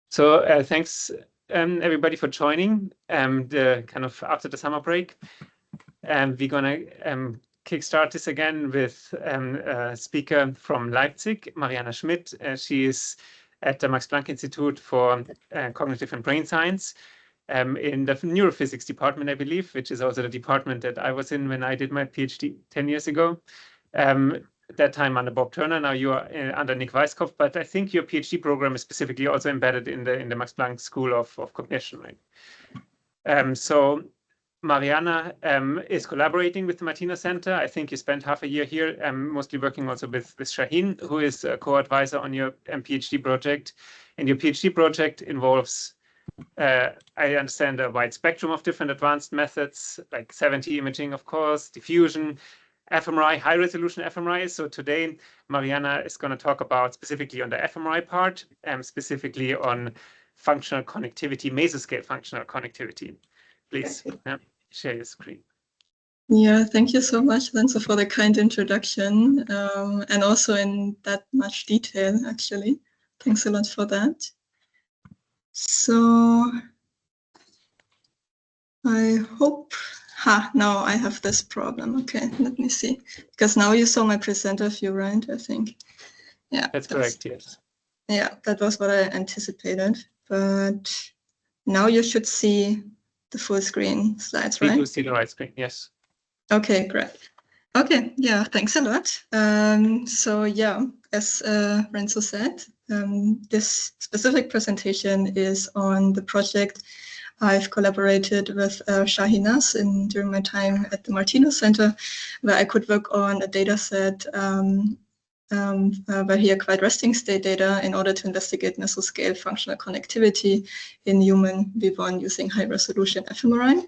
So thanks everybody for joining the kind of after the summer break. We're gonna kickstart this again with a speaker from Leipzig, Marianna Schmidt. She is at the Max Planck Institute for Cognitive and Brain Science in the neurophysics department, I believe, which is also the department that I was in when I did my PhD 10 years ago. That time under Bob Turner, now you are under Nick Weisskopf, but I think your PhD program is specifically also embedded in the Max Planck School of Cognition, right? So Marianna is collaborating with the Martina Center. I think you spent half a year here, mostly working also with Shaheen, who is a co-advisor on your PhD project. And your PhD project involves, I understand, a wide spectrum of different advanced methods, like 7T imaging, of course, diffusion, fMRI, high-resolution fMRI. So today, Marianna is going to talk about specifically on the fMRI part, specifically on functional connectivity, mesoscale functional connectivity. Please share your screen. Yeah, thank you so much, Lenzo, for the kind introduction, and also in that much detail, actually. Thanks a lot for that. So I hope... now I have this problem. Okay, let me see. Because now you saw my presenter view, right? I think. Yeah. That's correct, yes. Yeah, that was what I anticipated. But now you should see the full screen slides, right? We do see the right screen, yes. Okay, great. Okay, yeah, thanks a lot. So yeah, as Renzo said, this specific presentation is on the project I've collaborated with Shahinas during my time at the Martina Center, where I could work on a data set where he acquired resting state data in order to investigate mesoscale functional connectivity in human V1 using high-resolution fMRI.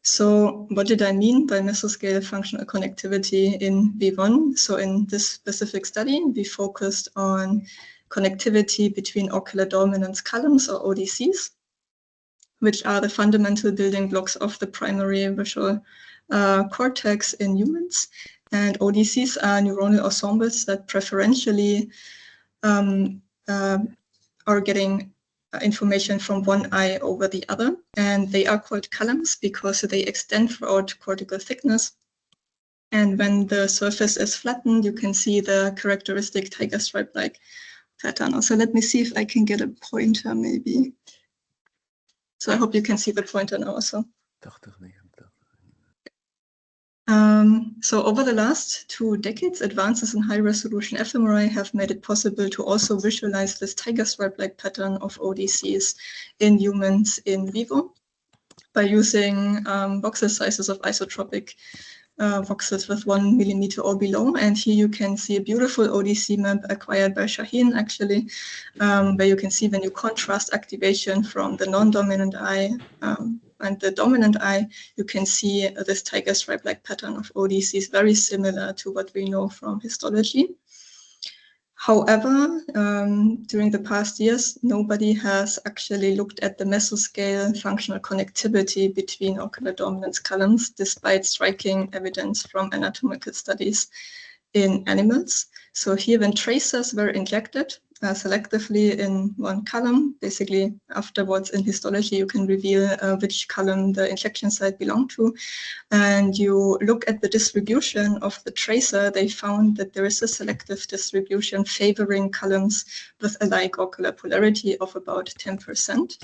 So what did I mean by mesoscale functional connectivity in V1? So in this specific study, we focused on connectivity between ocular dominance columns, or ODCs, which are the fundamental building blocks of the primary visual cortex in humans. And ODCs are neuronal ensembles that preferentially are getting information from one eye over the other. And they are called columns because they extend throughout cortical thickness. And when the surface is flattened, you can see the characteristic tiger stripe-like pattern. Also, let me see if I can get a pointer, maybe. So I hope you can see the pointer now also. So over the last 2 decades, advances in high-resolution fMRI have made it possible to also visualize this tiger stripe-like pattern of ODCs in humans in vivo by using voxel sizes of isotropic voxels with 1 millimeter or below. And here you can see a beautiful ODC map acquired by Shaheen, actually, where you can see when you contrast activation from the non-dominant eye and the dominant eye, you can see this tiger stripe-like pattern of ODCs, very similar to what we know from histology. However, during the past years, nobody has actually looked at the mesoscale functional connectivity between ocular dominance columns, despite striking evidence from anatomical studies in animals. So here, when tracers were injected selectively in one column, basically afterwards in histology, you can reveal which column the injection site belonged to. And you look at the distribution of the tracer, they found that there is a selective distribution favoring columns with a like ocular polarity of about 10%.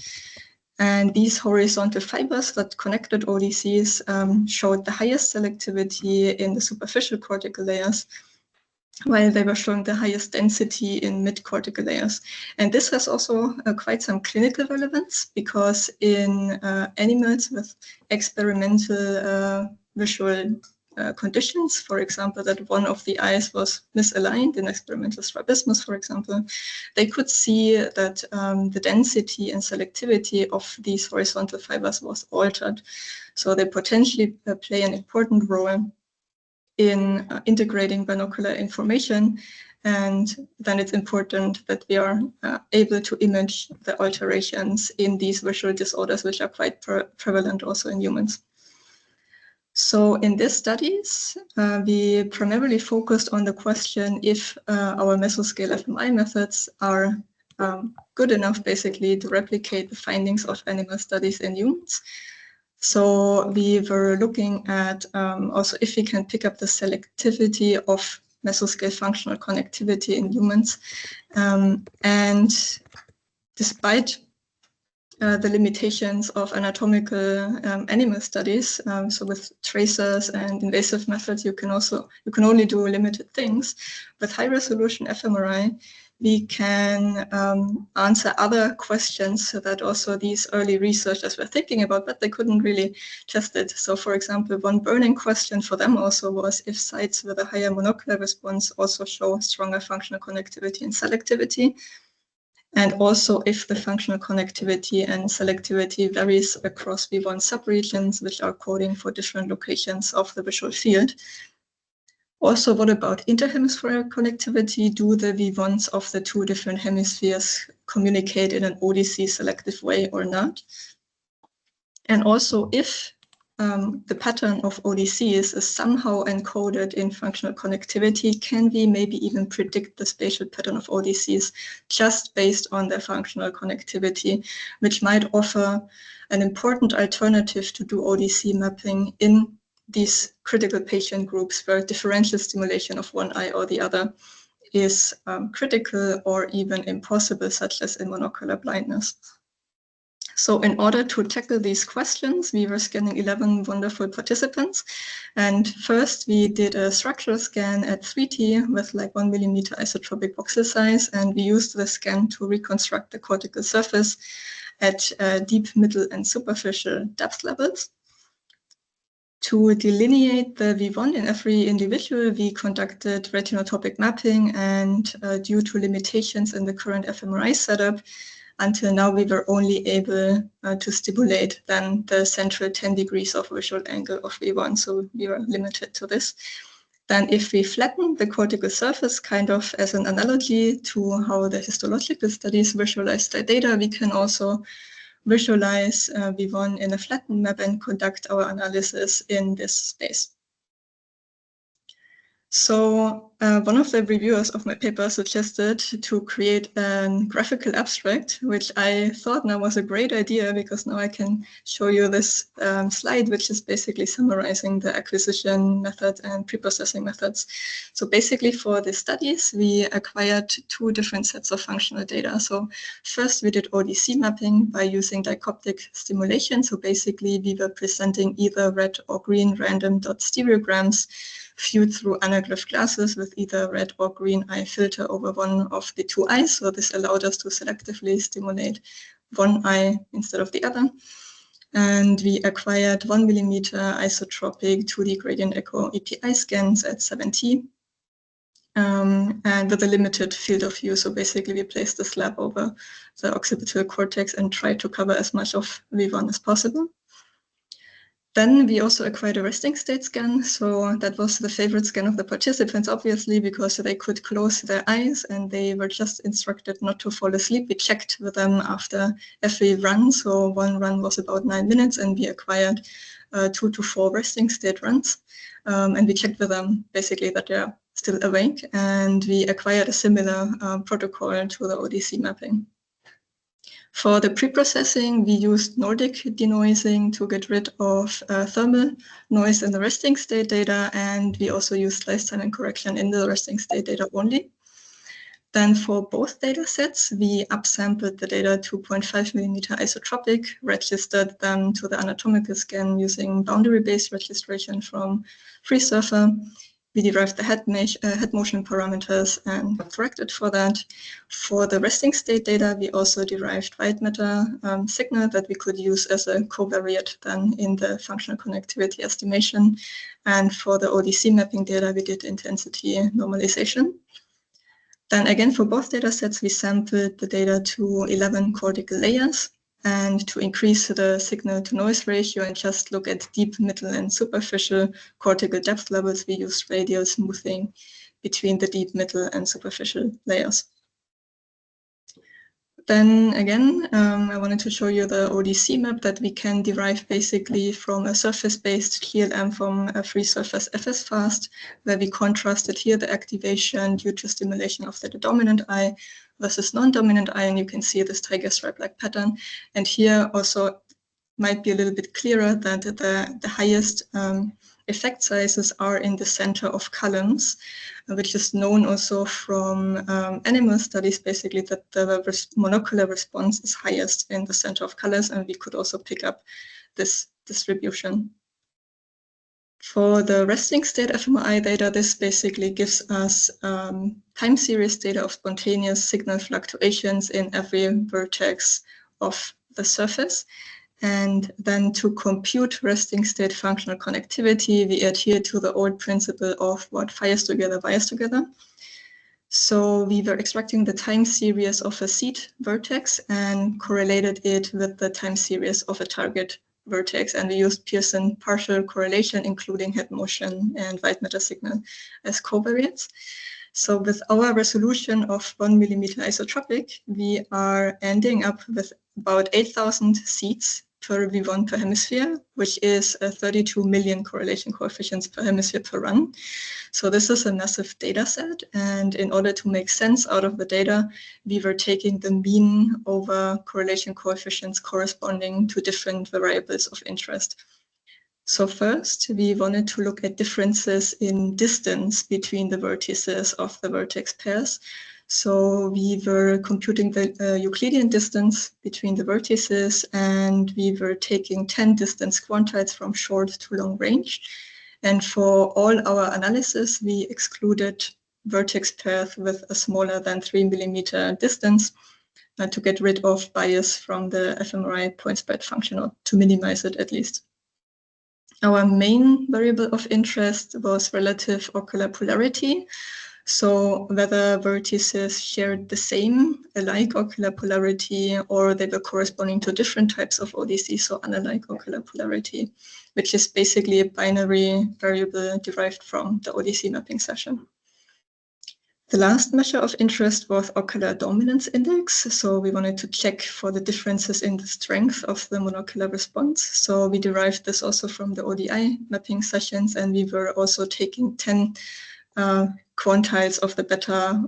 And these horizontal fibers that connected ODCs showed the highest selectivity in the superficial cortical layers, while they were showing the highest density in mid-cortical layers. And this has also quite some clinical relevance, because in animals with experimental visual conditions, for example, that one of the eyes was misaligned in experimental strabismus, for example, they could see that the density and selectivity of these horizontal fibers was altered. So they potentially play an important role in integrating binocular information, and then it's important that we are able to image the alterations in these visual disorders, which are quite prevalent also in humans. So in these studies, we primarily focused on the question if our mesoscale fMRI methods are good enough basically to replicate the findings of animal studies in humans. So we were looking at also if we can pick up the selectivity of mesoscale functional connectivity in humans. And despite the limitations of anatomical animal studies, so with tracers and invasive methods, you can only do limited things. With high resolution fMRI, we can answer other questions that also these early researchers were thinking about, but they couldn't really test it. So for example, one burning question for them also was if sites with a higher monocular response also show stronger functional connectivity and selectivity. And also if the functional connectivity and selectivity varies across V1 subregions, which are coding for different locations of the visual field. Also, what about interhemispheric connectivity? Do the V1s of the two different hemispheres communicate in an ODC selective way or not? And also, if the pattern of ODCs is somehow encoded in functional connectivity, can we maybe even predict the spatial pattern of ODCs just based on their functional connectivity, which might offer an important alternative to do ODC mapping in these critical patient groups where differential stimulation of one eye or the other is critical or even impossible, such as in monocular blindness. So in order to tackle these questions, we were scanning 11 wonderful participants. And first we did a structural scan at 3T with like 1 millimeter isotropic voxel size. And we used the scan to reconstruct the cortical surface at deep, middle, and superficial depth levels. To delineate the V1 in every individual, we conducted retinotopic mapping, and due to limitations in the current fMRI setup, until now we were only able to stimulate then the central 10 degrees of visual angle of V1, so we were limited to this. Then if we flatten the cortical surface, kind of as an analogy to how the histological studies visualize their data, we can also visualize V1 in a flattened map and conduct our analysis in this space. So one of the reviewers of my paper suggested to create a graphical abstract, which I thought now was a great idea because now I can show you this slide, which is basically summarizing the acquisition method and preprocessing methods. So basically for the studies, we acquired two different sets of functional data. So first we did ODC mapping by using dichoptic stimulation. So basically we were presenting either red or green random dot stereograms viewed through anaglyph glasses with either red or green eye filter over one of the two eyes. So this allowed us to selectively stimulate one eye instead of the other. And we acquired 1 millimeter isotropic 2D gradient echo EPI scans at 7T. And with a limited field of view. So basically we placed the slab over the occipital cortex and tried to cover as much of V1 as possible. Then we also acquired a resting state scan. So that was the favorite scan of the participants, obviously, because they could close their eyes and they were just instructed not to fall asleep. We checked with them after every run. So one run was about 9 minutes and we acquired 2 to 4 resting state runs. And we checked with them basically that they're still awake. And we acquired a similar protocol to the ODC mapping. For the preprocessing, we used Nordic denoising to get rid of thermal noise in the resting state data, and we also used slice timing correction in the resting state data only. Then for both data sets, we upsampled the data 2.5 millimeter isotropic, registered them to the anatomical scan using boundary-based registration from FreeSurfer. We derived the head motion parameters and corrected for that. For the resting state data, we also derived white matter signal that we could use as a covariate then in the functional connectivity estimation. And for the ODC mapping data, we did intensity normalization. Then again, for both data sets, we sampled the data to 11 cortical layers. And to increase the signal to noise ratio and just look at deep, middle, and superficial cortical depth levels, we used radial smoothing between the deep, middle, and superficial layers. Then again, I wanted to show you the ODC map that we can derive basically from a surface-based TLM from a free surface FS-fast, where we contrasted here the activation due to stimulation of the dominant eye versus non-dominant eye, and you can see this tiger stripe-like pattern. And here also might be a little bit clearer that the highest effect sizes are in the center of columns, which is known also from animal studies, basically, that the monocular response is highest in the center of colors, and we could also pick up this distribution. For the resting state fMRI data, this basically gives us time series data of spontaneous signal fluctuations in every vertex of the surface. And then to compute resting state functional connectivity, we adhere to the old principle of what fires together, wires together. So we were extracting the time series of a seed vertex and correlated it with the time series of a target vertex. And we used Pearson partial correlation, including head motion and white matter signal as covariates. So with our resolution of 1 millimeter isotropic, we are ending up with about 8,000 seeds per V1 per hemisphere, which is 32 million correlation coefficients per hemisphere per run. So this is a massive data set. And in order to make sense out of the data, we were taking the mean over correlation coefficients corresponding to different variables of interest. So first, we wanted to look at differences in distance between the vertices of the vertex pairs. So we were computing the Euclidean distance between the vertices, and we were taking 10 distance quantiles from short to long range. And for all our analysis, we excluded vertex pairs with a smaller than 3 millimeter distance to get rid of bias from the fMRI point spread function, or to minimize it at least. Our main variable of interest was relative ocular polarity. So whether vertices shared the same alike ocular polarity, or they were corresponding to different types of ODC, so unalike ocular polarity, which is basically a binary variable derived from the ODC mapping session. The last measure of interest was ocular dominance index. So we wanted to check for the differences in the strength of the monocular response. So we derived this also from the ODI mapping sessions, and we were also taking 10 quantiles of the beta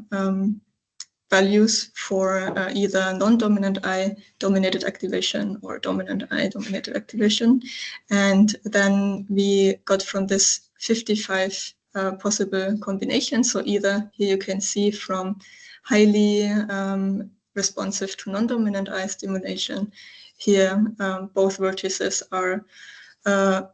values for either non-dominant eye dominated activation or dominant eye dominated activation. And then we got from this 55 possible combinations. So either here you can see from highly responsive to non-dominant eye stimulation. Here both vertices are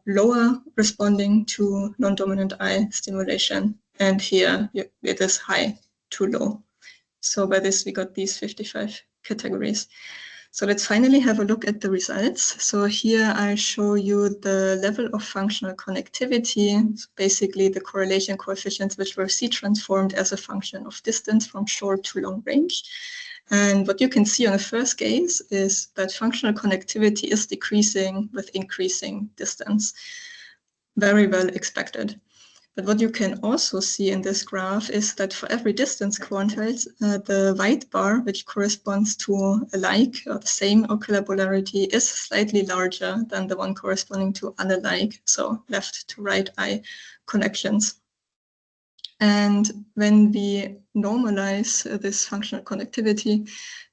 lower responding to non-dominant eye stimulation, and here it is high to low. So by this we got these 55 categories. So let's finally have a look at the results. So here I show you the level of functional connectivity, so basically the correlation coefficients which were C-transformed as a function of distance from short to long range. And what you can see on the first case is that functional connectivity is decreasing with increasing distance. Very well expected. But what you can also see in this graph is that for every distance quantile, the white bar, which corresponds to alike or the same ocular polarity, is slightly larger than the one corresponding to unalike, so left to right eye connections. And when we normalize this functional connectivity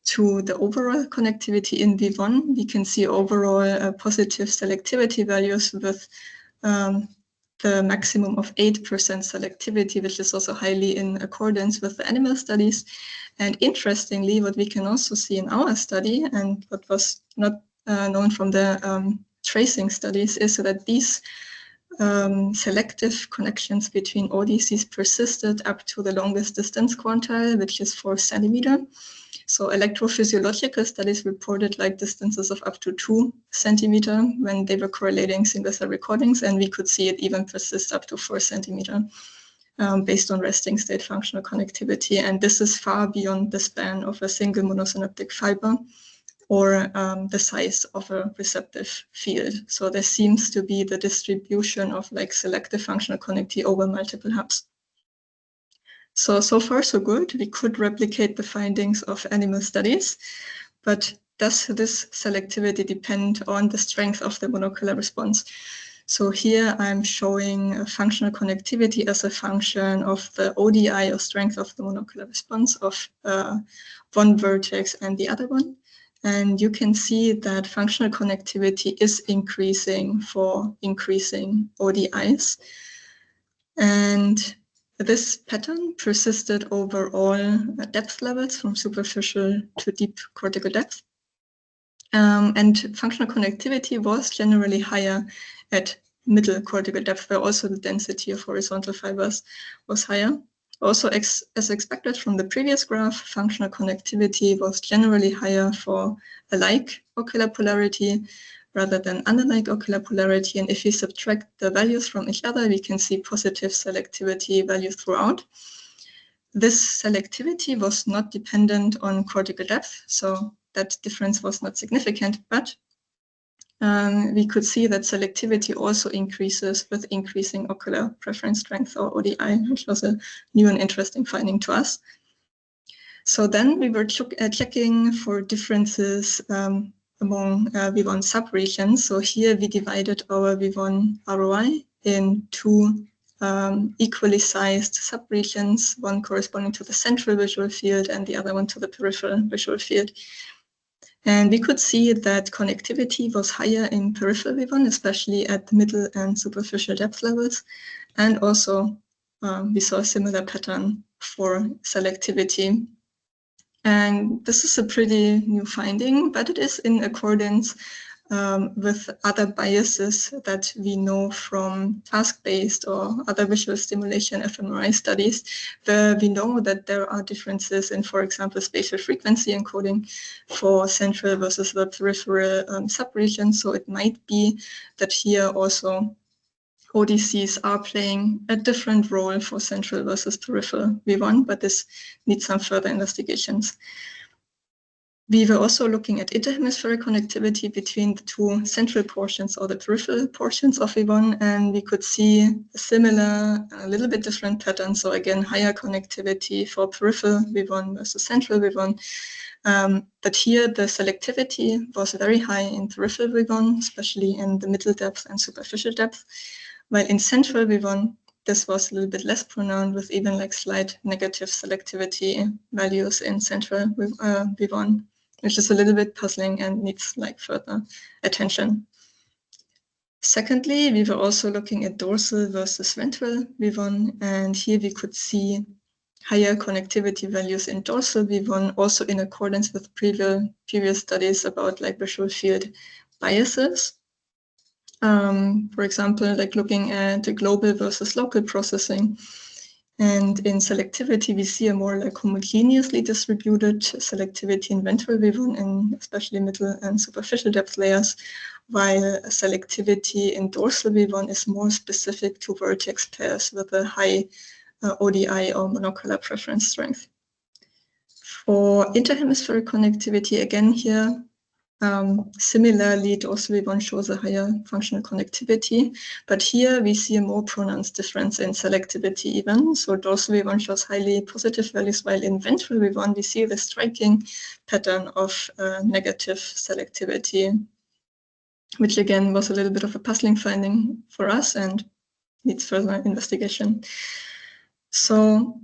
to the overall connectivity in V1, we can see overall positive selectivity values with the maximum of 8% selectivity, which is also highly in accordance with the animal studies. And interestingly, what we can also see in our study, and what was not known from the tracing studies, is that these selective connections between ODCs persisted up to the longest distance quantile, which is 4 centimeters. So electrophysiological studies reported like distances of up to 2 centimeters when they were correlating single cell recordings, and we could see it even persist up to 4 centimeters based on resting state functional connectivity. And this is far beyond the span of a single monosynaptic fiber or the size of a receptive field. So there seems to be the distribution of like selective functional connectivity over multiple hubs. So far so good. We could replicate the findings of animal studies, But does this selectivity depend on the strength of the monocular response? So here I'm showing functional connectivity as a function of the ODI, or strength of the monocular response, of one vertex and the other one. And you can see that functional connectivity is increasing for increasing ODIs. And this pattern persisted over all depth levels, from superficial to deep cortical depth. And functional connectivity was generally higher at middle cortical depth, where also the density of horizontal fibers was higher. Also, as expected from the previous graph, functional connectivity was generally higher for alike ocular polarity rather than unlike ocular polarity. And if we subtract the values from each other, we can see positive selectivity values throughout. This selectivity was not dependent on cortical depth, so that difference was not significant, but we could see that selectivity also increases with increasing ocular preference strength, or ODI, which was a new and interesting finding to us. So then we were checking for differences among V1 subregions. So here we divided our V1 ROI in two equally sized subregions, one corresponding to the central visual field and the other one to the peripheral visual field. And we could see that connectivity was higher in peripheral V1, especially at the middle and superficial depth levels. And also we saw a similar pattern for selectivity. And this is a pretty new finding, but it is in accordance with other biases that we know from task-based or other visual stimulation fMRI studies, where we know that there are differences in, for example, spatial frequency encoding for central versus the peripheral subregion. So it might be that here also ODCs are playing a different role for central versus peripheral V1, but this needs some further investigations. We were also looking at interhemispheric connectivity between the two central portions or the peripheral portions of V1, and we could see a similar, a little bit different pattern. So again, higher connectivity for peripheral V1 versus central V1. But here the selectivity was very high in peripheral V1, especially in the middle depth and superficial depth. While in central V1, this was a little bit less pronounced, with even like slight negative selectivity values in central V1, which is a little bit puzzling and needs like further attention. Secondly, we were also looking at dorsal versus ventral V1, and here we could see higher connectivity values in dorsal V1, also in accordance with previous studies about like visual field biases. For example, like looking at the global versus local processing. And in selectivity, we see a more like homogeneously distributed selectivity in ventral V1, and especially middle and superficial depth layers, while selectivity in dorsal V1 is more specific to vertex pairs with a high ODI or monocular preference strength. For interhemispheric connectivity, again here, similarly, dorsal V1 shows a higher functional connectivity, but here we see a more pronounced difference in selectivity even. So dorsal V1 shows highly positive values, while in ventral V1 we see the striking pattern of negative selectivity, which again was a little bit of a puzzling finding for us and needs further investigation. So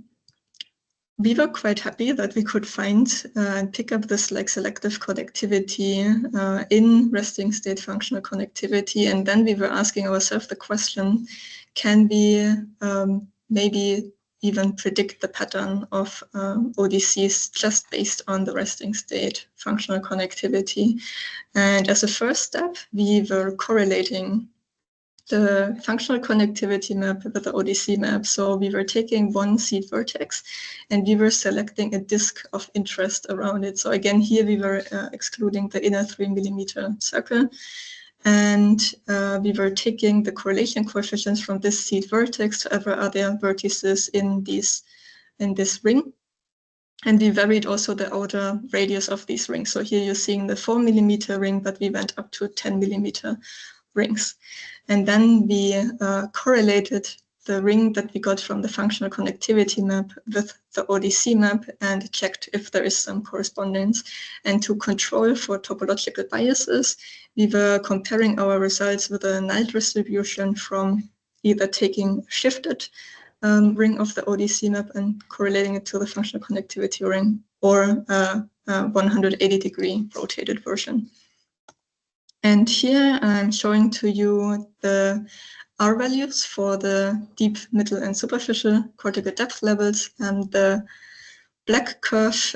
we were quite happy that we could find and pick up this like selective connectivity in resting state functional connectivity. And then we were asking ourselves the question, can we maybe even predict the pattern of ODCs just based on the resting state functional connectivity? And as a first step, we were correlating the functional connectivity map with the ODC map. So we were taking one seed vertex and we were selecting a disk of interest around it. So again, here we were excluding the inner 3 millimeter circle. And we were taking the correlation coefficients from this seed vertex to ever other vertices in this ring. And we varied also the outer radius of these rings. So here you're seeing the 4 millimeter ring, but we went up to 10 millimeter rings. And then we correlated the ring that we got from the functional connectivity map with the ODC map and checked if there is some correspondence. And to control for topological biases, we were comparing our results with a null distribution from either taking shifted ring of the ODC map and correlating it to the functional connectivity ring, or a 180-degree rotated version. And here I'm showing to you the R values for the deep, middle, and superficial cortical depth levels. And the black curve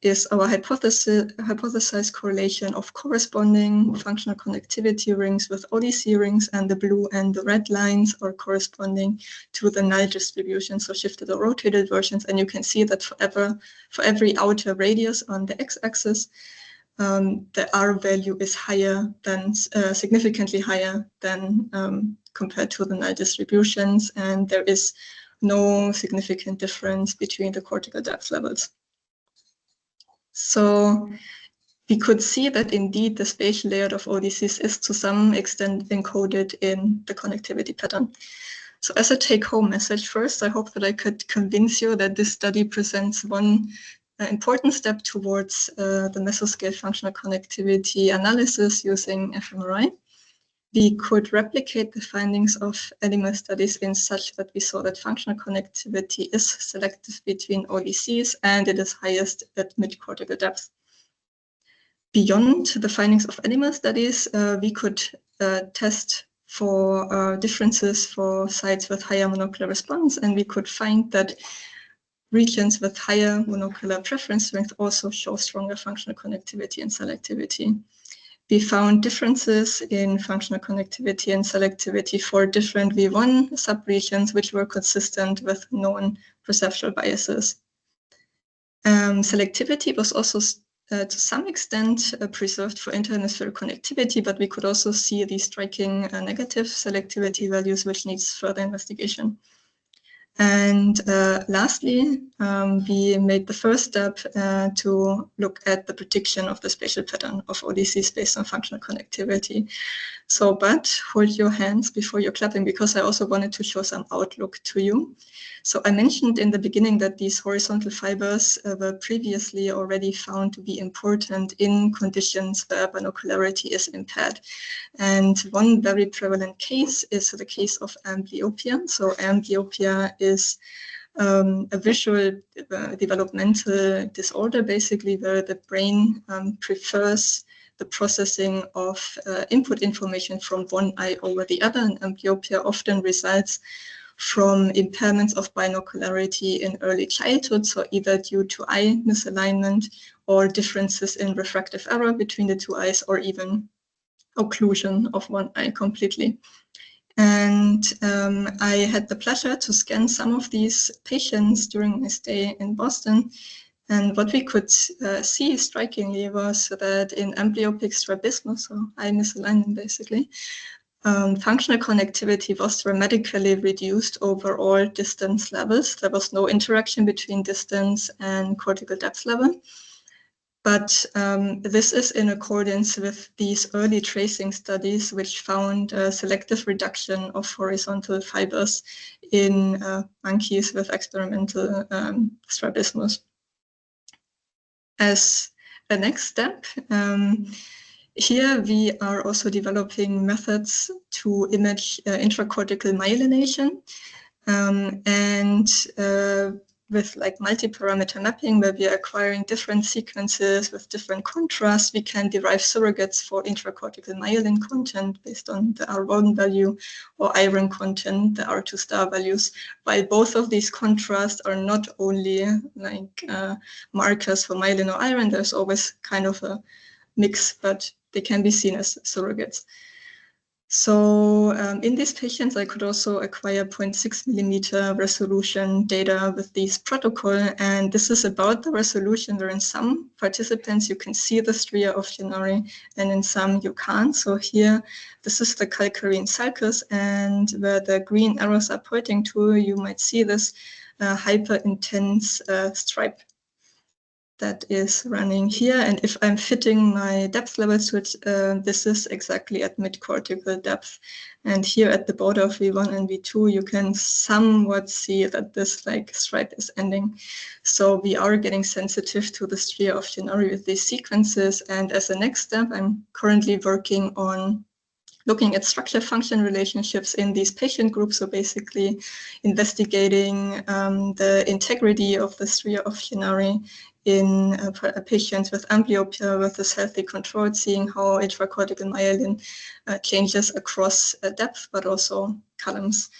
is our hypothesized correlation of corresponding functional connectivity rings with ODC rings, and the blue and the red lines are corresponding to the null distribution, so shifted or rotated versions. And you can see that for every outer radius on the x-axis, the R value is higher than, significantly higher than compared to the null distributions, and there is no significant difference between the cortical depth levels. So we could see that indeed the spatial layout of ODCs is to some extent encoded in the connectivity pattern. So as a take-home message, first, I hope that I could convince you that this study presents one important step towards the mesoscale functional connectivity analysis using fMRI. We could replicate the findings of animal studies in such that we saw that functional connectivity is selective between ODCs and it is highest at mid-cortical depth. Beyond the findings of animal studies, we could test for differences for sites with higher monocular response, and we could find that regions with higher monocular preference strength also show stronger functional connectivity and selectivity. We found differences in functional connectivity and selectivity for different V1 subregions, which were consistent with known perceptual biases. Selectivity was also to some extent preserved for interhemispheric connectivity, but we could also see these striking negative selectivity values, which needs further investigation. And lastly, we made the first step to look at the prediction of the spatial pattern of ODCs based on functional connectivity. So, but hold your hands before you're clapping, because I also wanted to show some outlook to you. So I mentioned in the beginning that these horizontal fibers were previously already found to be important in conditions where binocularity is impaired. And one very prevalent case is the case of amblyopia. So amblyopia is a visual developmental disorder, basically, where the brain prefers the processing of input information from one eye over the other. And amblyopia often results from impairments of binocularity in early childhood, so either due to eye misalignment or differences in refractive error between the two eyes, or even occlusion of one eye completely. And I had the pleasure to scan some of these patients during my stay in Boston. And what we could see strikingly was that in amblyopic strabismus, so eye misalignment basically, functional connectivity was dramatically reduced over all distance levels. There was no interaction between distance and cortical depth level. But this is in accordance with these early tracing studies, which found a selective reduction of horizontal fibers in monkeys with experimental strabismus. As a next step, here we are also developing methods to image intracortical myelination, and with like multi-parameter mapping, where we are acquiring different sequences with different contrasts, we can derive surrogates for intracortical myelin content based on the R1 value, or iron content, the R2 star values, while both of these contrasts are not only like markers for myelin or iron. There's always kind of a mix, but they can be seen as surrogates. So in these patients, I could also acquire 0.6 millimeter resolution data with these protocol. And this is about the resolution where in some participants you can see the stria of Gennari, and in some you can't. So here, this is the calcarine sulcus, and where the green arrows are pointing to, you might see this hyper intense stripe. that is running here. And if I'm fitting my depth level to it, this is exactly at mid-cortical depth. And here at the border of V1 and V2, you can somewhat see that this like stripe is ending. So we are getting sensitive to the stria of Genari with these sequences. And as a next step, I'm currently working on looking at structure-function relationships in these patient groups, so basically investigating the integrity of the stria of Genari in patients with amblyopia versus healthy control, seeing how intracortical myelin changes across depth, but also columns.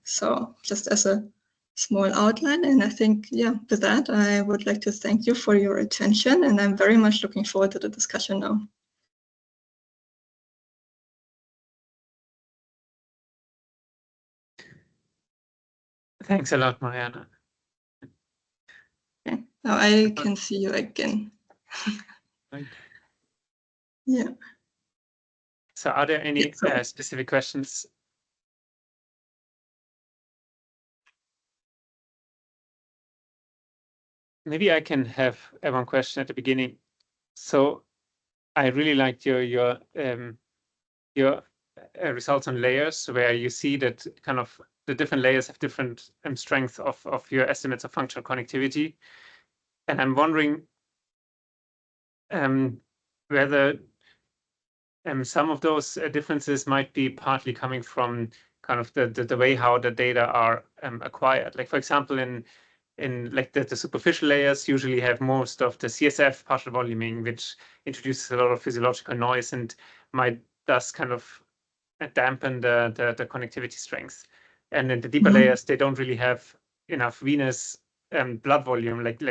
So just as a small outline, and I think, yeah, with that, I would like to thank you for your attention, and I'm very much looking forward to the discussion now. Thanks a lot, Marianna. Okay, now I can see you again. Right. Yeah. So are there any specific questions? Maybe I can have one question at the beginning. So I really liked your results on layers, where you see that kind of the different layers have different strengths of your estimates of functional connectivity. And I'm wondering whether some of those differences might be partly coming from kind of the way how the data are acquired. Like, for example, in like the superficial layers usually have most of the CSF partial voluming, which introduces a lot of physiological noise and might thus kind of dampen the connectivity strength. And in the deeper layers, they don't really have enough venous blood volume, like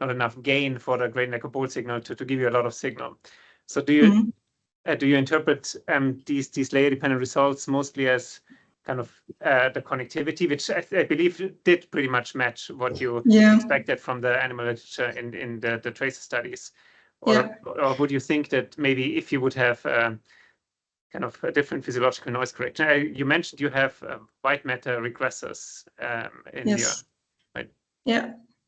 not enough gain for the gradient echo signal to give you a lot of signal. So do you interpret these layer dependent results mostly as kind of the connectivity, which I believe did pretty much match what you expected from the animal literature in the tracer studies? Or would you think that maybe if you would have kind of a different physiological noise correction? You mentioned you have white matter regressors in your, right?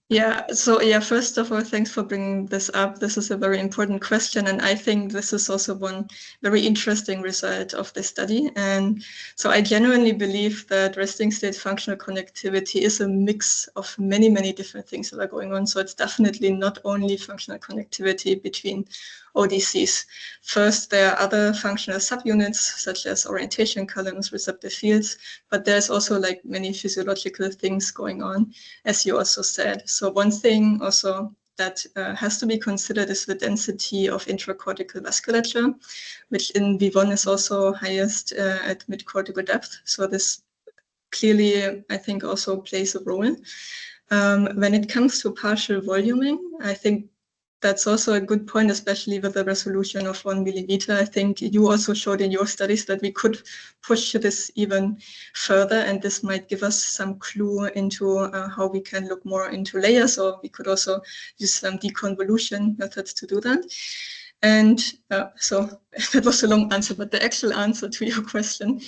Yeah. So yeah, first of all, thanks for bringing this up. This is a very important question, and I think this is also one very interesting result of this study. And so I genuinely believe that resting state functional connectivity is a mix of many, many different things that are going on. So it's definitely not only functional connectivity between ODCs. First, there are other functional subunits such as orientation columns, receptive fields, but there's also like many physiological things going on, as you also said. So one thing also that has to be considered is the density of intracortical vasculature, which in V1 is also highest at mid-cortical depth. So this clearly, I think, also plays a role. When it comes to partial voluming, I think that's also a good point, especially with the resolution of 1 milliliter. I think you also showed in your studies that we could push this even further, and this might give us some clue into how we can look more into layers, or we could also use some deconvolution methods to do that. And so that was a long answer, but the actual answer to your question,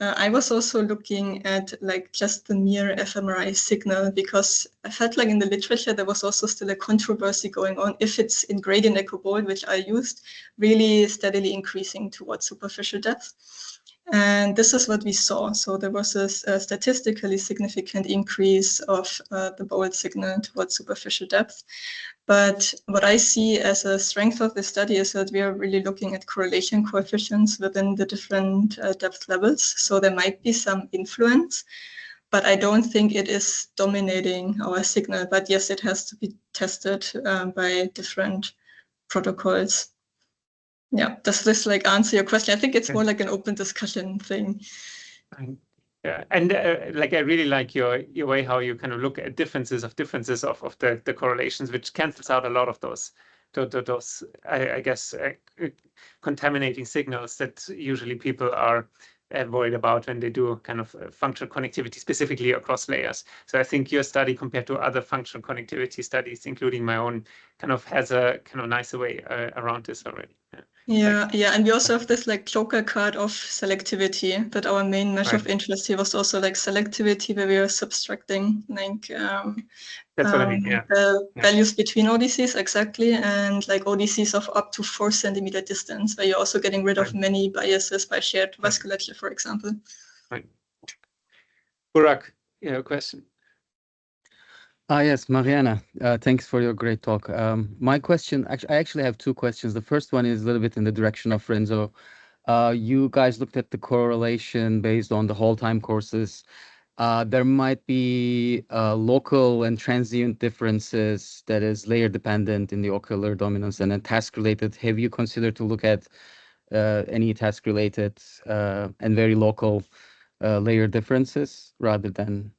I was also looking at like just the mere fMRI signal, because I felt like in the literature there was also still a controversy going on if it's in gradient echo bold, which I used, really steadily increasing towards superficial depth. And this is what we saw. So there was a statistically significant increase of the bold signal towards superficial depth. But what I see as a strength of the study is that we are really looking at correlation coefficients within the different depth levels. So there might be some influence, but I don't think it is dominating our signal. But yes, it has to be tested by different protocols. Yeah, does this like answer your question? I think it's more like an open discussion thing. Yeah, and like I really like your way how you kind of look at differences of the correlations, which cancels out a lot of those I guess contaminating signals that usually people are worried about when they do kind of functional connectivity specifically across layers. So I think your study compared to other functional connectivity studies, including my own, kind of has a kind of nicer way around this already. Yeah. Yeah, yeah, and we also have this like joker card of selectivity, that our main measure of interest here was also like selectivity, where we are subtracting like That's what I mean. Yeah. the values between ODCs exactly, and like ODCs of up to 4 centimeter distance, where you're also getting rid of many biases by shared vasculature, for example. Right. Burak, you have a question? Yes, Marianna, thanks for your great talk. My question, I actually have two questions. The first one is a little bit in the direction of Renzo. You guys looked at the correlation based on the whole time courses. There might be local and transient differences that is layer dependent in the ocular dominance and then task related. Have you considered to look at any task related and very local layer differences rather than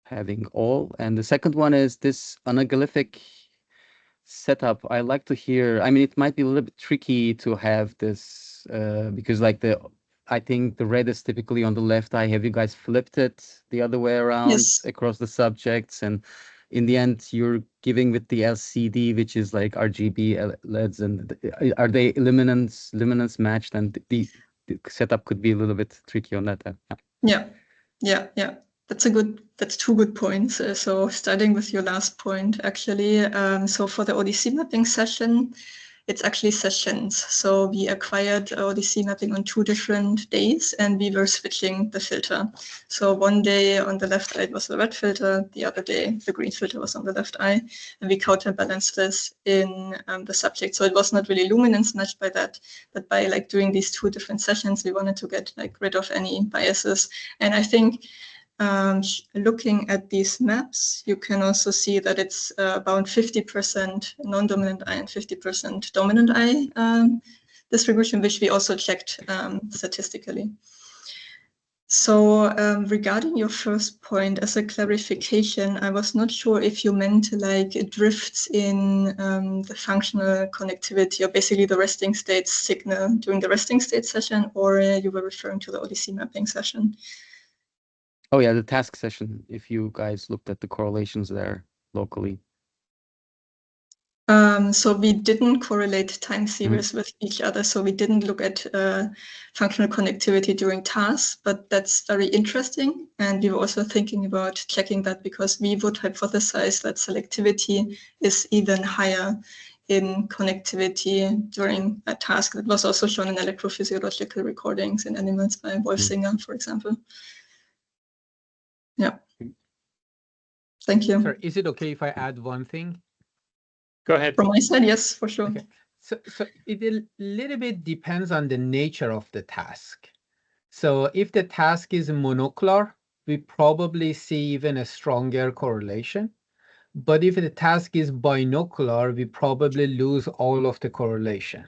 having all? And the second one is this anaglyphic setup. I like to hear, I mean, it might be a little bit tricky to have this because like I think the red is typically on the left eye. Have you guys flipped it the other way around across the subjects? And in the end, you're giving with the LCD, which is like RGB LEDs, and are they luminance matched? And the setup could be a little bit tricky on that. Yeah. That's two good points. So starting with your last point, actually, so for the ODC mapping session, it's actually sessions. So we acquired ODC mapping on 2 different days, and we were switching the filter. So one day on the left eye it was the red filter, the other day the green filter was on the left eye, and we counterbalanced this in the subject. So it was not really luminance matched by that, but by like doing these 2 different sessions, we wanted to get like rid of any biases. And I think looking at these maps, you can also see that it's about 50% non-dominant eye and 50% dominant eye distribution, which we also checked statistically. So regarding your first point, as a clarification, I was not sure if you meant like drifts in the functional connectivity, or basically the resting state signal during the resting state session, or you were referring to the ODC mapping session. Oh yeah, the task session, if you guys looked at the correlations there locally. So we didn't correlate time series with each other. So we didn't look at functional connectivity during tasks, but that's very interesting. And we were also thinking about checking that, because we would hypothesize that selectivity is even higher in connectivity during a task. That was also shown in electrophysiological recordings in animals by Wolfsinger, for example. Yeah. Thank you. Sorry, is it okay if I add one thing? Go ahead. From my side, yes, for sure. Okay. So it a little bit depends on the nature of the task. So if the task is monocular, we probably see even a stronger correlation. But if the task is binocular, we probably lose all of the correlation.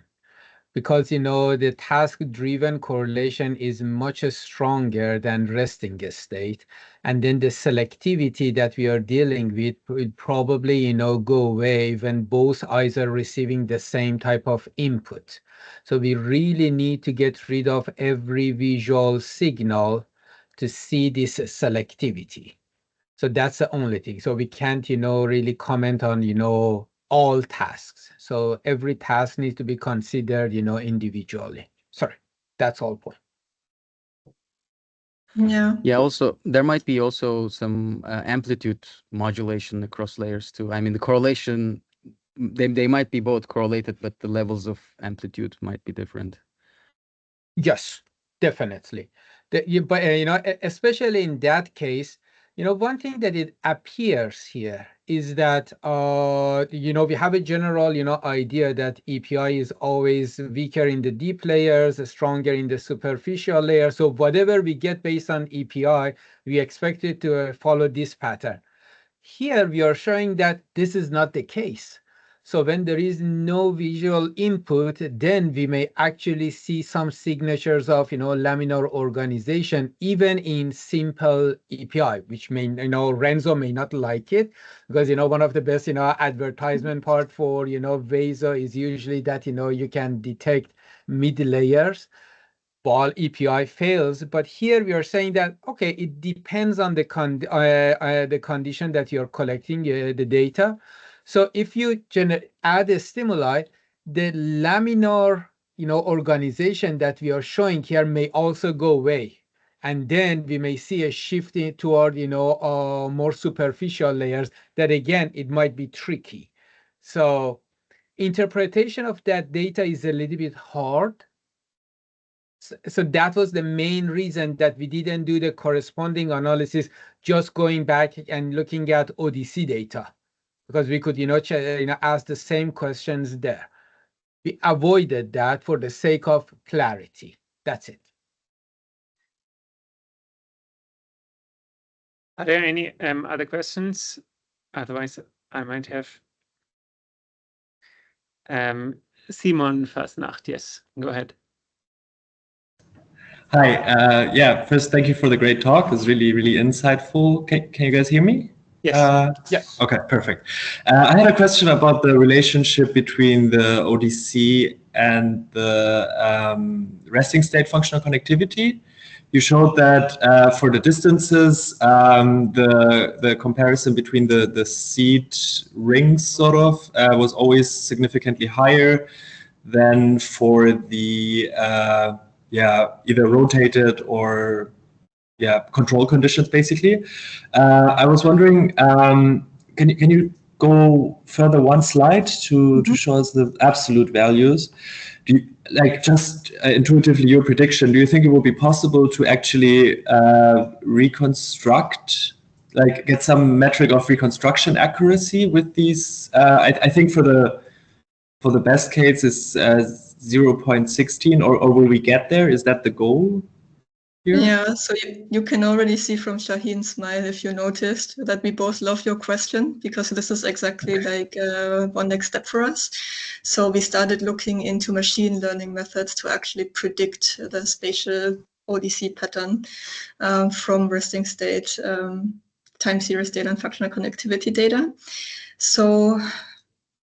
Because, the task-driven correlation is much stronger than resting state. And then the selectivity that we are dealing with will probably, go away when both eyes are receiving the same type of input. So we really need to get rid of every visual signal to see this selectivity. So that's the only thing. So we can't, really comment on, all tasks. So every task needs to be considered, individually. Sorry, that's all point. Yeah. Yeah, also, there might be also some amplitude modulation across layers too. I mean, the correlation, they might be both correlated, but the levels of amplitude might be different. Yes, definitely. But, especially in that case, one thing that it appears here is that, we have a general, idea that EPI is always weaker in the deep layers, stronger in the superficial layer. So whatever we get based on EPI, we expect it to follow this pattern. Here we are showing that this is not the case. So when there is no visual input, then we may actually see some signatures of, laminar organization, even in simple EPI, which may, Renzo may not like it, because, one of the best, advertisement part for, VASO is usually that, you can detect mid layers while EPI fails. But here we are saying that, okay, it depends on the condition that you're collecting the data. So if you add a stimuli, the laminar organization that we are showing here may also go away. And then we may see a shift toward, more superficial layers that, again, it might be tricky. So interpretation of that data is a little bit hard. So that was the main reason that we didn't do the corresponding analysis, just going back and looking at ODC data, because we could, ask the same questions there. We avoided that for the sake of clarity. That's it. Are there any other questions? Otherwise, I might have. Simon Fasnacht, yes, go ahead. Hi, yeah, first, thank you for the great talk. It was really, really insightful. Can you guys hear me? Yes. Yes. Okay, perfect. I had a question about the relationship between the ODC and the resting state functional connectivity. You showed that for the distances, the comparison between the seed rings sort of was always significantly higher than for the either rotated or control conditions, basically. I was wondering, can you go further one slide to show us the absolute values? Do you, just intuitively, your prediction, do you think it will be possible to actually reconstruct, get some metric of reconstruction accuracy with these? I think for the best case is 0.16, or will we get there? Is that the goal here? Yeah, so you can already see from Shaheen's smile, if you noticed, that we both love your question, because this is exactly like one next step for us. So we started looking into machine learning methods to actually predict the spatial ODC pattern from resting state, time series data, and functional connectivity data. So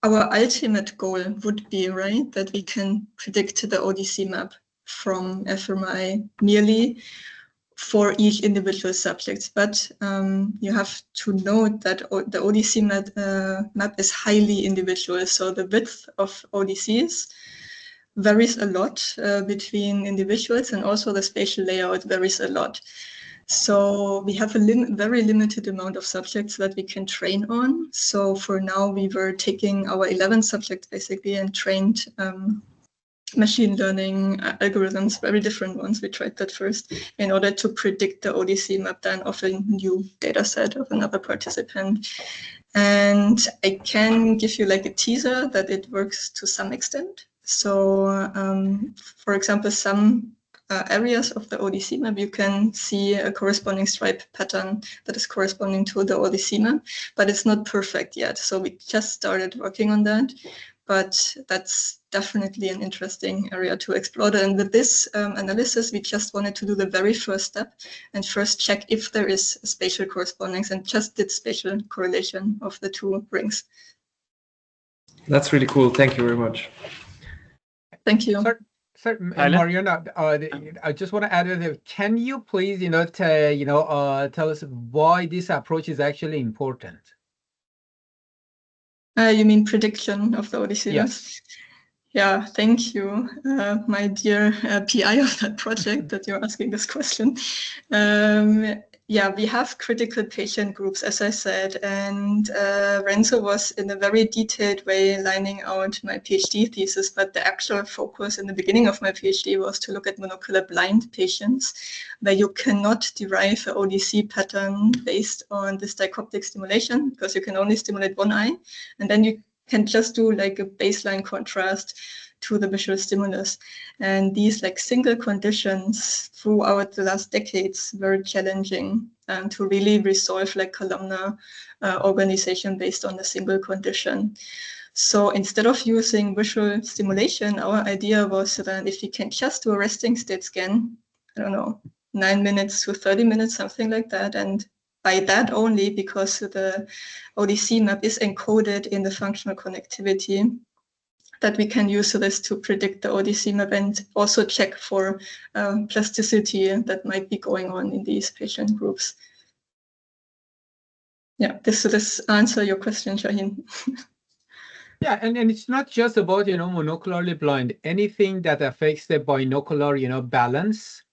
our ultimate goal would be, right, that we can predict the ODC map from fMRI merely for each individual subject. But you have to note that the ODC map is highly individual. So the width of ODCs varies a lot between individuals, and also the spatial layout varies a lot. So we have a very limited amount of subjects that we can train on. So for now, we were taking our 11 subjects basically and trained machine learning algorithms, very different ones. We tried that first in order to predict the ODC map then of a new data set of another participant. And I can give you like a teaser that it works to some extent. So for example, some areas of the ODC map, you can see a corresponding stripe pattern that is corresponding to the ODC map, but it's not perfect yet. So we just started working on that, but that's definitely an interesting area to explore. And with this analysis, we just wanted to do the very first step and first check if there is spatial correspondence, and just did spatial correlation of the two rings. That's really cool. Thank you very much. Thank you. Sir, Marianna, I just want to add that. Can you please, tell us why this approach is actually important? You mean prediction of the ODC? Yes. Yeah, thank you, my dear PI of that project, that you're asking this question. Yeah, we have critical patient groups, as I said, and Renzo was in a very detailed way lining out my PhD thesis, but the actual focus in the beginning of my PhD was to look at monocular blind patients, where you cannot derive an ODC pattern based on this dichoptic stimulation, because you can only stimulate one eye, and then you can just do like a baseline contrast to the visual stimulus. And these like single conditions throughout the last decades were challenging to really resolve like columnar organization based on a single condition. So instead of using visual stimulation, our idea was that if you can just do a resting state scan, I don't know, 9 minutes to 30 minutes, something like that, and by that only, because the ODC map is encoded in the functional connectivity, that we can use this to predict the ODC map and also check for plasticity that might be going on in these patient groups. Yeah, this answer your question, Shaheen. Yeah, and it's not just about, monocularly blind. Anything that affects the binocular, balance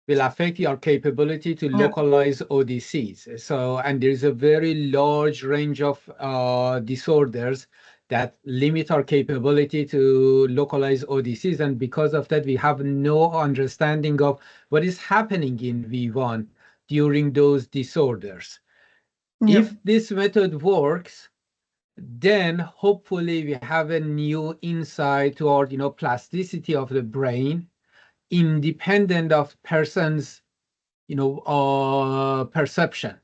will affect your capability to localize ODCs. So, and there's a very large range of disorders that limit our capability to localize ODCs. And because of that, we have no understanding of what is happening in V1 during those disorders. Yeah. If this method works, then hopefully we have a new insight toward, plasticity of the brain, independent of person's, perception.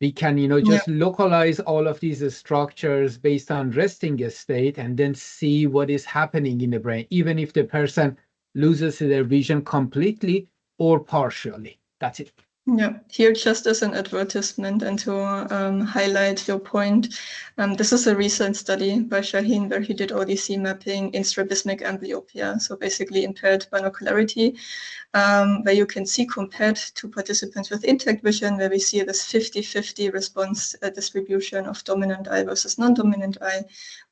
We can, just localize all of these structures based on resting state and then see what is happening in the brain, even if the person loses their vision completely or partially. That's it. Yeah, here just as an advertisement and to highlight your point, this is a recent study by Shaheen where he did ODC mapping in strabismic amblyopia, so basically impaired binocularity, where you can see compared to participants with intact vision, where we see this 50-50 response distribution of dominant eye versus non-dominant eye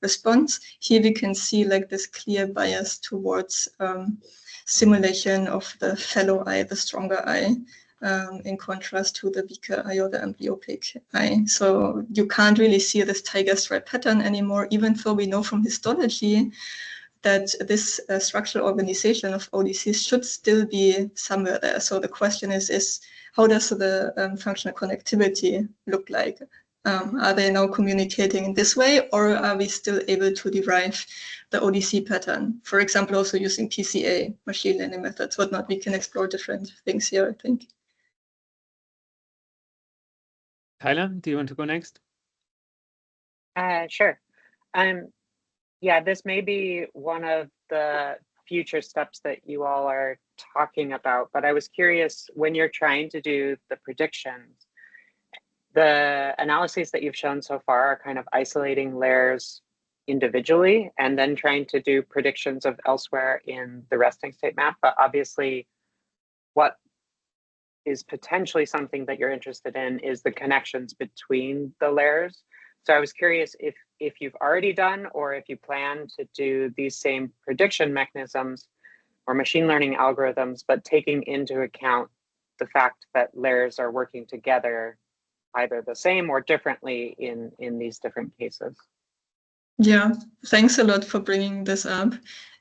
response. Here we can see like this clear bias towards simulation of the fellow eye, the stronger eye. In contrast to the weaker eye or the amblyopic eye. So you can't really see this tiger stripe pattern anymore, even though we know from histology that this structural organization of ODCs should still be somewhere there. So the question is how does the functional connectivity look like? Are they now communicating in this way, or are we still able to derive the ODC pattern? For example, also using PCA, machine learning methods, whatnot. We can explore different things here, I think. Tyler, do you want to go next? Sure. Yeah, this may be one of the future steps that you all are talking about, but I was curious, when you're trying to do the predictions, the analyses that you've shown so far are kind of isolating layers individually and then trying to do predictions of elsewhere in the resting state map. But obviously, what is potentially something that you're interested in is the connections between the layers. So I was curious if you've already done or if you plan to do these same prediction mechanisms or machine learning algorithms, but taking into account the fact that layers are working together either the same or differently in these different cases. Yeah, thanks a lot for bringing this up.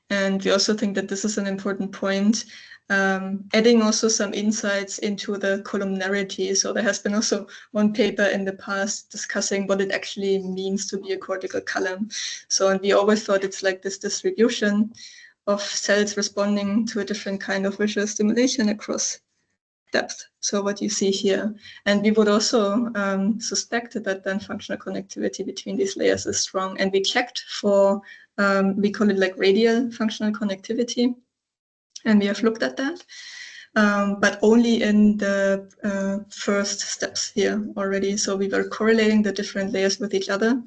And we also think that this is an important point. Adding also some insights into the columnarity. So there has been also one paper in the past discussing what it actually means to be a cortical column. So, and we always thought it's like this distribution of cells responding to a different kind of visual stimulation across depth. So what you see here. And we would also suspect that then functional connectivity between these layers is strong. And we checked for, we call it like radial functional connectivity. And we have looked at that, but only in the first steps here already. So we were correlating the different layers with each other.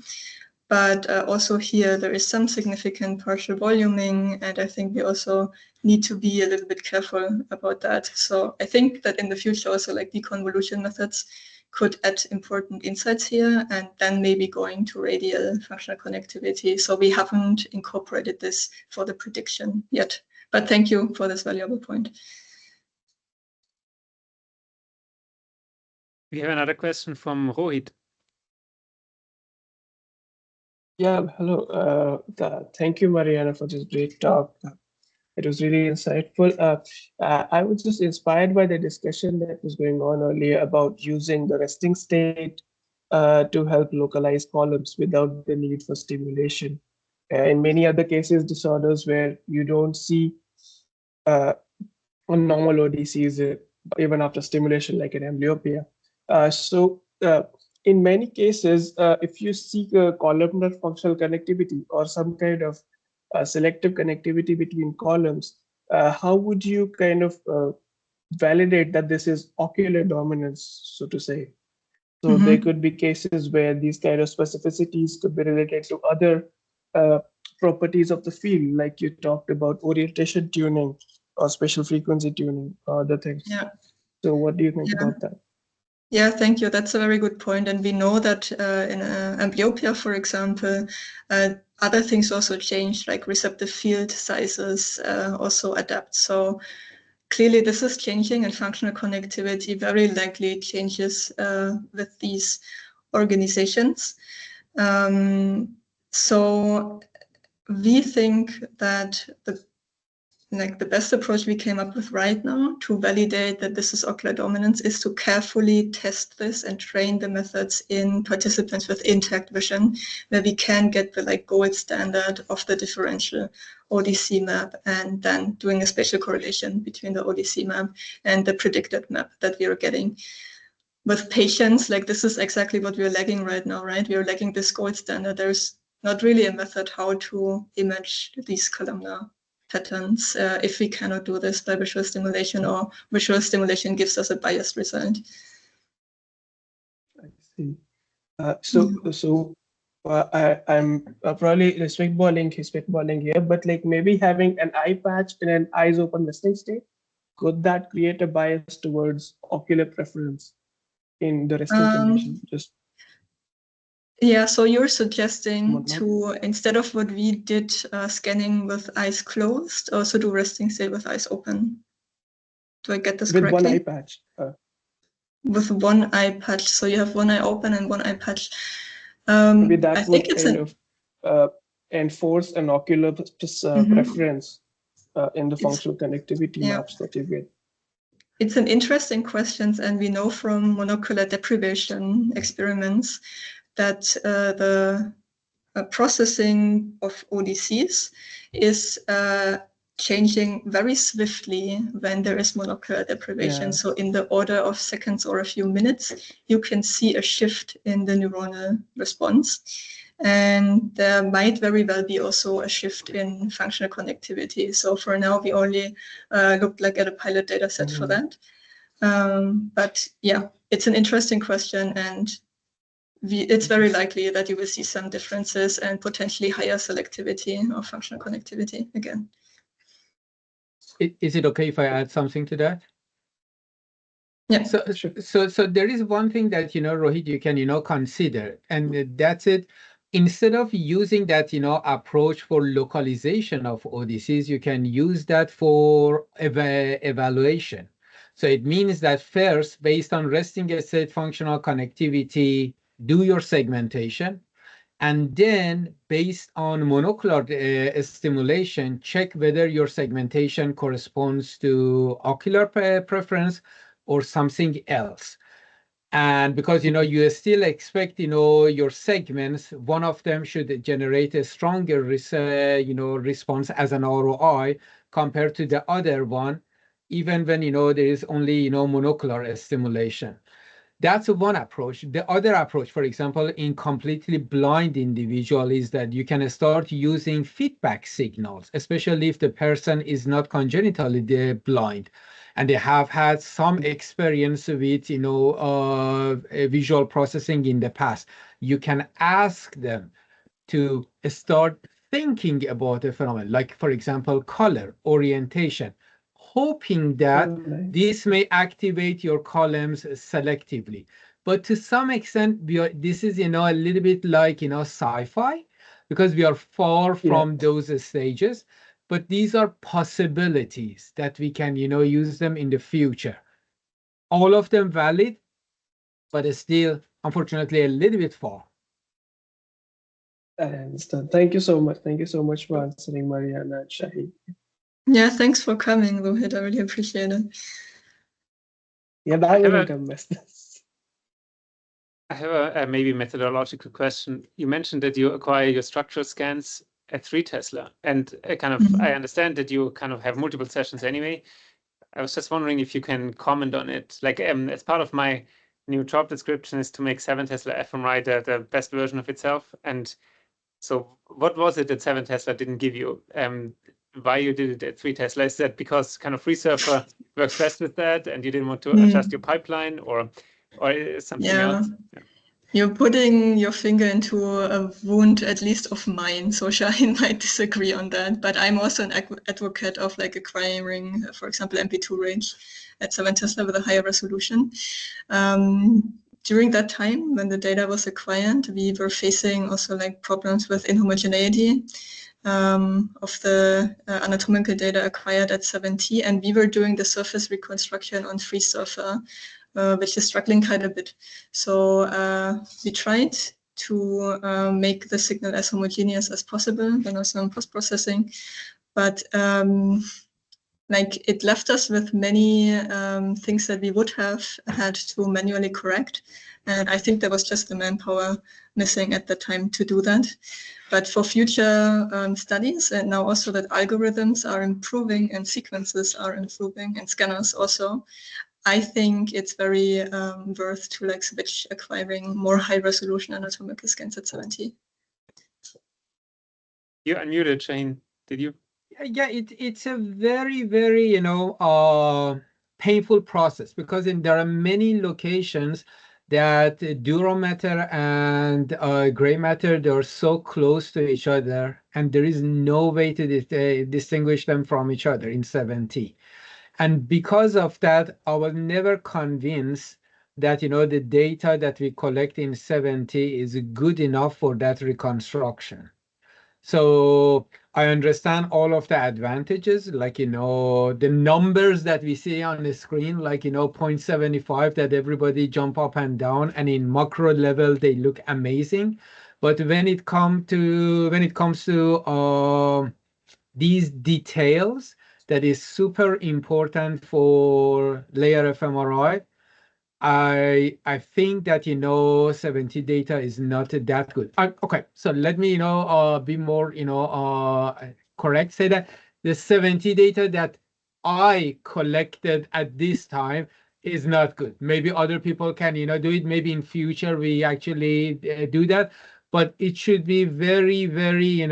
But also here, there is some significant partial voluming, and I think we also need to be a little bit careful about that. So I think that in the future, also like deconvolution methods could add important insights here, and then maybe going to radial functional connectivity. So we haven't incorporated this for the prediction yet. But thank you for this valuable point. We have another question from Rohit. Yeah, hello. Thank you, Marianna, for this great talk. It was really insightful. I was just inspired by the discussion that was going on earlier about using the resting state to help localize columns without the need for stimulation. In many other cases, disorders where you don't see on normal ODCs even after stimulation, like in amblyopia. In many cases, if you seek a columnar functional connectivity or some kind of selective connectivity between columns, how would you kind of validate that this is ocular dominance, so to say? So there could be cases where these kind of specificities could be related to other properties of the field, like you talked about orientation tuning or special frequency tuning or other things. Yeah. So what do you think about that? Yeah, thank you. That's a very good point. And we know that in amblyopia, for example, other things also change, like receptive field sizes also adapt. So clearly this is changing, and functional connectivity very likely changes with these organizations. So we think that the best approach we came up with right now to validate that this is ocular dominance is to carefully test this and train the methods in participants with intact vision, where we can get the gold standard of the differential ODC map, and then doing a spatial correlation between the ODC map and the predicted map that we are getting. With patients, this is exactly what we're lacking right now, right? We are lacking this gold standard. There's not really a method how to image these columnar patterns if we cannot do this by visual stimulation, or visual stimulation gives us a biased result. I see. I'm probably spitballing here, but maybe having an eye patch in an eyes open resting state, could that create a bias towards ocular preference in the resting condition? Yeah, so you're suggesting to, instead of what we did, scanning with eyes closed, also do resting state with eyes open. Do I get this correctly? With one eye patch. With one eye patch. So you have one eye open and one eye patch. Maybe that would kind of enforce an ocular preference in the functional connectivity maps that you get. It's an interesting question, and we know from monocular deprivation experiments that the processing of ODCs is changing very swiftly when there is monocular deprivation. So in the order of seconds or a few minutes, you can see a shift in the neuronal response. And there might very well be also a shift in functional connectivity. So for now, we only looked at a pilot data set for that. But yeah, it's an interesting question, and it's very likely that you will see some differences and potentially higher selectivity of functional connectivity again. Is it okay if I add something to that? Yeah. So there is one thing that, Rohit, you can, consider, and that's it. Instead of using that, approach for localization of ODCs, you can use that for evaluation. So it means that first, based on resting state functional connectivity, do your segmentation. And then based on monocular stimulation, check whether your segmentation corresponds to ocular preference or something else. And because, you still expect, your segments, one of them should generate a stronger, response as an ROI compared to the other one, even when, there is only, monocular stimulation. That's one approach. The other approach, for example, in completely blind individual, is that you can start using feedback signals, especially if the person is not congenitally blind and they have had some experience with, visual processing in the past. You can ask them to start thinking about a phenomenon, like, for example, color, orientation, hoping that this may activate your columns selectively. But to some extent, this is, a little bit like, sci-fi, because we are far from those stages. But these are possibilities that we can, use them in the future. All of them valid, but it's still, unfortunately, a little bit far. I understand. Thank you so much. Thank you so much for answering, Marianna and Shahid. Yeah, thanks for coming, Rohit. I really appreciate it. Yeah, that wouldn't have missed this. I have a maybe methodological question. You mentioned that you acquire your structural scans at 3 Tesla, and I understand that you have multiple sessions anyway. I was just wondering if you can comment on it. As part of my new job description is to make 7 Tesla fMRI the best version of itself. And so what was it that 7 Tesla didn't give you? Why you did it at 3 Tesla? Is that because researcher works best with that and you didn't want to adjust your pipeline, or something else? Yeah. You're putting your finger into a wound, at least of mine. So Shaheen might disagree on that, but I'm also an advocate of acquiring, for example, MP2 range at 7 Tesla with a higher resolution. During that time, when the data was acquired, we were facing also like problems with inhomogeneity of the anatomical data acquired at 7T, and we were doing the surface reconstruction on free surfer, which is struggling quite a bit. So we tried to make the signal as homogeneous as possible, then also in post-processing, but like it left us with many things that we would have had to manually correct. And I think there was just the manpower missing at the time to do that. But for future studies, and now also that algorithms are improving and sequences are improving and scanners also, I think it's very worth to like switch acquiring more high resolution anatomical scans at 70. You unmuted, Shane, did you? Yeah, it's a very, very, painful process, because there are many locations that dural matter and gray matter, they're so close to each other, and there is no way to distinguish them from each other in 7T. And because of that, I was never convinced that, the data that we collect in 7T is good enough for that reconstruction. So I understand all of the advantages, like, the numbers that we see on the screen, like, 0.75 that everybody jump up and down, and in macro level, they look amazing. But when it comes to these details, that is super important for layer fMRI, I think that 7T data is not that good. Okay, so let me be more correct. Say that the 7T data that I collected at this time is not good. Maybe other people can do it. Maybe in future we actually do that, but it should be very, very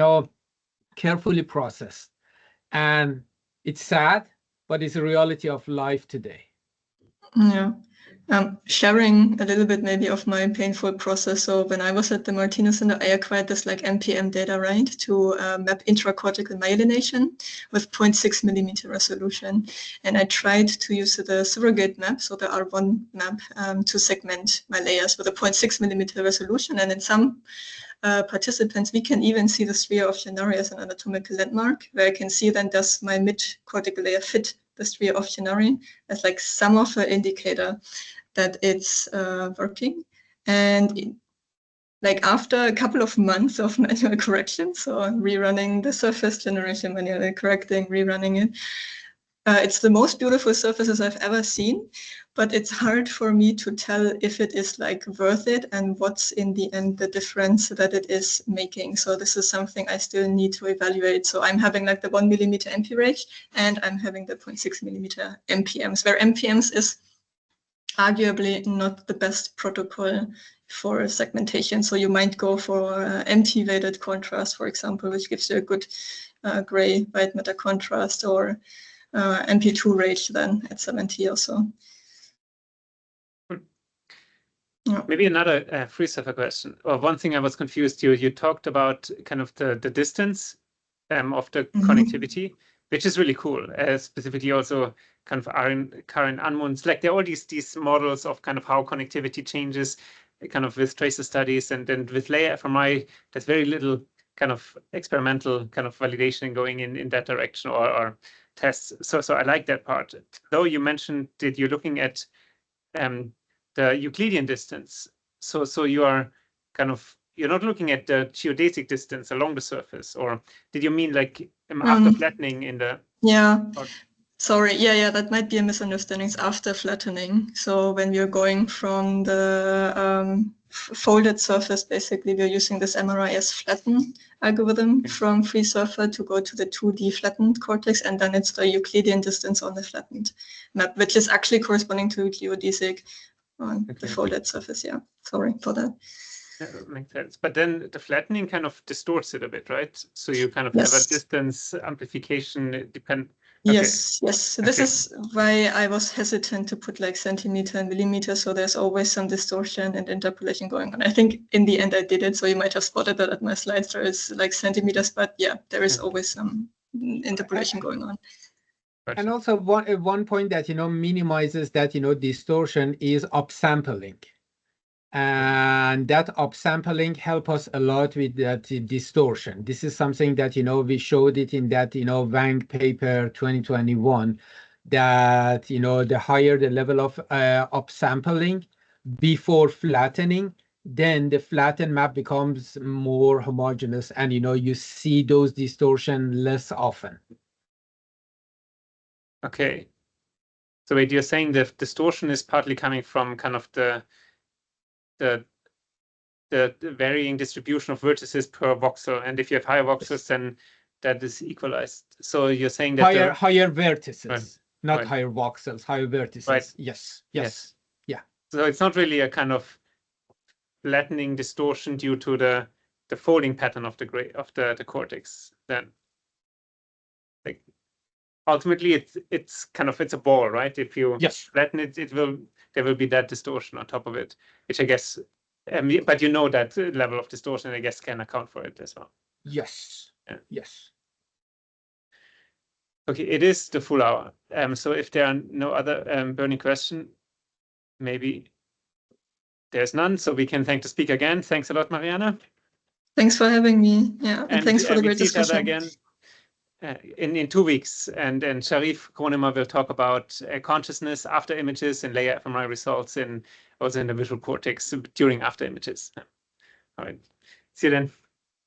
carefully processed. And it's sad, but it's a reality of life today. Yeah. Sharing a little bit maybe of my painful process. So when I was at the Martinez Center, I acquired this like MPM data, right, to map intracortical myelination with 0.6 millimeter resolution. And I tried to use the surrogate map, so the R1 map, to segment my layers with a 0.6 millimeter resolution. And in some participants, we can even see the sphere of Gennari as an anatomical landmark, where I can see then does my mid-cortical layer fit the sphere of Gennari as like some of an indicator that it's working. And like after a couple of months of manual correction, so rerunning the surface generation, manually correcting, rerunning it, it's the most beautiful surfaces I've ever seen, but it's hard for me to tell if it is like worth it and what's in the end the difference that it is making. So this is something I still need to evaluate. So I'm having like the 1 millimeter MP range, and I'm having the 0.6 millimeter MPMs, where MPMs is arguably not the best protocol for segmentation. So you might go for MT weighted contrast, for example, which gives you a good gray white matter contrast, or MP2 range then at 70 or so. Maybe another free surfer question. Or one thing I was confused, you talked about kind of the distance of the connectivity, which is really cool. Specifically also kind of current Anmunds, like there are all these models of kind of how connectivity changes kind of with tracer studies, and then with layer fMRI, there's very little kind of experimental kind of validation going in that direction or tests. So I like that part. Though you mentioned that you're looking at the Euclidean distance. So you are kind of, you're not looking at the geodesic distance along the surface, or did you mean like after flattening in the? Yeah. Sorry, yeah, that might be a misunderstanding. It's after flattening. So when we're going from the folded surface, basically we're using this MRIS flatten algorithm from free surfer to go to the 2D flattened cortex, and then it's the Euclidean distance on the flattened map, which is actually corresponding to geodesic on the folded surface. Yeah, sorry for that. Yeah, that makes sense. But then the flattening kind of distorts it a bit, right? So you kind of have a distance amplification depend. Okay. Yes. So this is why I was hesitant to put like centimeter and millimeter. So there's always some distortion and interpolation going on. I think in the end I did it. So you might have spotted that at my slides. There is like centimeters, but yeah, there is always some interpolation going on. And also one point that, minimizes that, distortion is upsampling. And that upsampling help us a lot with that distortion. This is something that, we showed it in that, Wang paper 2021, that, the higher the level of upsampling before flattening, then the flattened map becomes more homogeneous and, you see those distortion less often. Okay. So wait, you're saying the distortion is partly coming from kind of the varying distribution of vertices per voxel, and if you have higher voxels, then that is equalized. So you're saying that higher vertices, right, not right. higher voxels, higher vertices. Right. Yes. Yeah. So it's not really a kind of flattening distortion due to the folding pattern of the cortex. Then, like, ultimately, it's a ball, right? If you flatten it, there will be that distortion on top of it, which I guess. But that level of distortion, I guess, can account for it as well. Yes. Yeah. Yes. Okay, it is the full hour. So if there are no other burning question, maybe there's none. So we can thank the speaker again. Thanks a lot, Marianna. Thanks for having me. Yeah, and thanks for the great see each other discussion. Again in 2 weeks, and Sharif Kronemer will talk about consciousness after images and layer fMRI results also in the visual cortex during after images. All right, see you then.